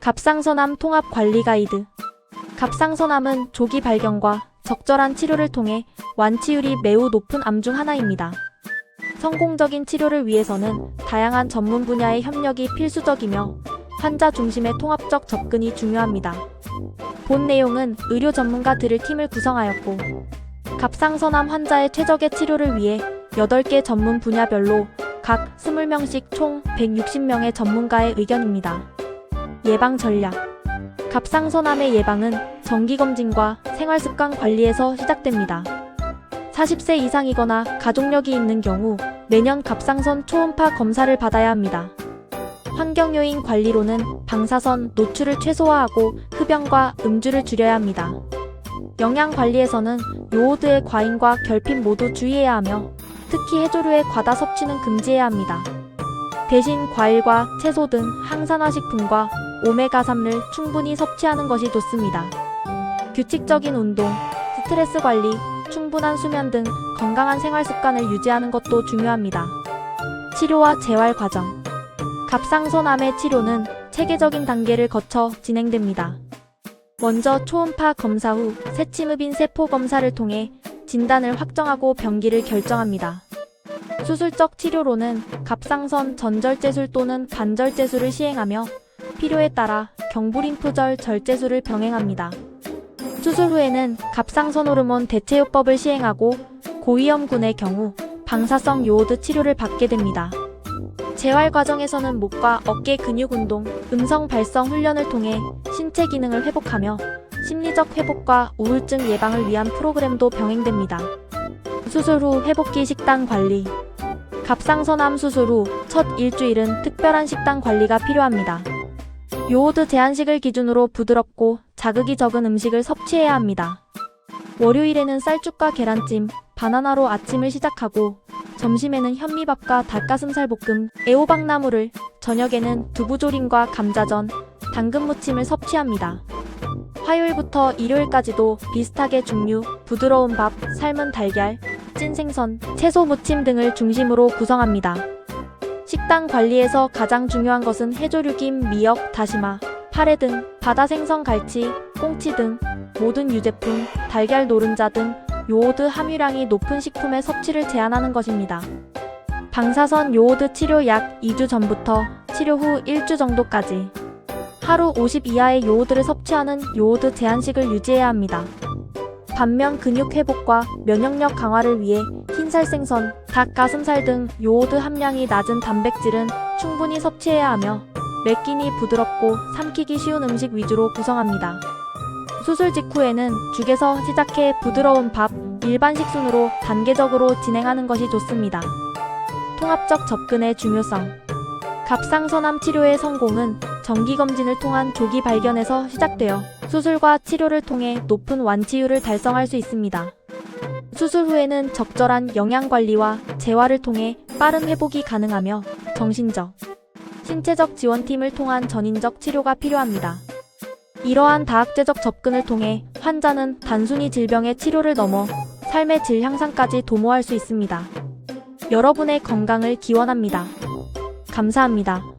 갑상선암 통합 관리 가이드. 갑상선암은 조기 발견과 적절한 치료를 통해 완치율이 매우 높은 암 중 하나입니다. 성공적인 치료를 위해서는 다양한 전문 분야의 협력이 필수적이며 환자 중심의 통합적 접근이 중요합니다. 본 내용은 의료 전문가들을 팀을 구성하였고, 갑상선암 환자의 최적의 치료를 위해 8개 전문 분야별로 각 20명씩 총 160명의 전문가의 의견입니다. 예방 전략. 갑상선암의 예방은 정기검진과 생활습관 관리에서 시작됩니다. 40세 이상이거나 가족력이 있는 경우 매년 갑상선 초음파 검사를 받아야 합니다. 환경요인 관리로는 방사선 노출을 최소화하고 흡연과 음주를 줄여야 합니다. 영양 관리에서는 요오드의 과잉과 결핍 모두 주의해야 하며 특히 해조류의 과다 섭취는 금지해야 합니다. 대신 과일과 채소 등 항산화식품과 오메가3를 충분히 섭취하는 것이 좋습니다. 규칙적인 운동, 스트레스 관리, 충분한 수면 등 건강한 생활 습관을 유지하는 것도 중요합니다. 치료와 재활 과정. 갑상선암의 치료는 체계적인 단계를 거쳐 진행됩니다. 먼저 초음파 검사 후 새침흡인 세포 검사를 통해 진단을 확정하고 병기를 결정합니다. 수술적 치료로는 갑상선 전절제술 또는 반절제술을 시행하며 필요에 따라 경부림프절 절제술을 병행합니다. 수술 후에는 갑상선 호르몬 대체요법을 시행하고 고위험군의 경우 방사성 요오드 치료를 받게 됩니다. 재활 과정에서는 목과 어깨 근육 운동, 음성 발성 훈련을 통해 신체 기능을 회복하며 심리적 회복과 우울증 예방을 위한 프로그램도 병행됩니다. 수술 후 회복기 식단 관리. 갑상선암 수술 후 첫 일주일은 특별한 식단 관리가 필요합니다. 요오드 제한식을 기준으로 부드럽고 자극이 적은 음식을 섭취해야 합니다. 월요일에는 쌀죽과 계란찜, 바나나로 아침을 시작하고 점심에는 현미밥과 닭가슴살 볶음, 애호박나물을, 저녁에는 두부조림과 감자전, 당근무침을 섭취합니다. 화요일부터 일요일까지도 비슷하게 중류, 부드러운 밥, 삶은 달걀, 찐 생선, 채소 무침 등을 중심으로 구성합니다. 식단 관리에서 가장 중요한 것은 해조류김, 미역, 다시마, 파래 등 바다 생선 갈치, 꽁치 등 모든 유제품, 달걀 노른자 등 요오드 함유량이 높은 식품의 섭취를 제한하는 것입니다. 방사선 요오드 치료 약 2주 전부터 치료 후 1주 정도까지 하루 50 이하의 요오드를 섭취하는 요오드 제한식을 유지해야 합니다. 반면 근육 회복과 면역력 강화를 위해 흰살 생선, 닭 가슴살 등 요오드 함량이 낮은 단백질은 충분히 섭취해야 하며 맵기니 부드럽고 삼키기 쉬운 음식 위주로 구성합니다. 수술 직후에는 죽에서 시작해 부드러운 밥, 일반 식순으로 단계적으로 진행하는 것이 좋습니다. 통합적 접근의 중요성. 갑상선암 치료의 성공은 정기검진을 통한 조기 발견에서 시작되어 수술과 치료를 통해 높은 완치율을 달성할 수 있습니다. 수술 후에는 적절한 영양관리와 재활을 통해 빠른 회복이 가능하며 정신적, 신체적 지원팀을 통한 전인적 치료가 필요합니다. 이러한 다학제적 접근을 통해 환자는 단순히 질병의 치료를 넘어 삶의 질 향상까지 도모할 수 있습니다. 여러분의 건강을 기원합니다. 감사합니다.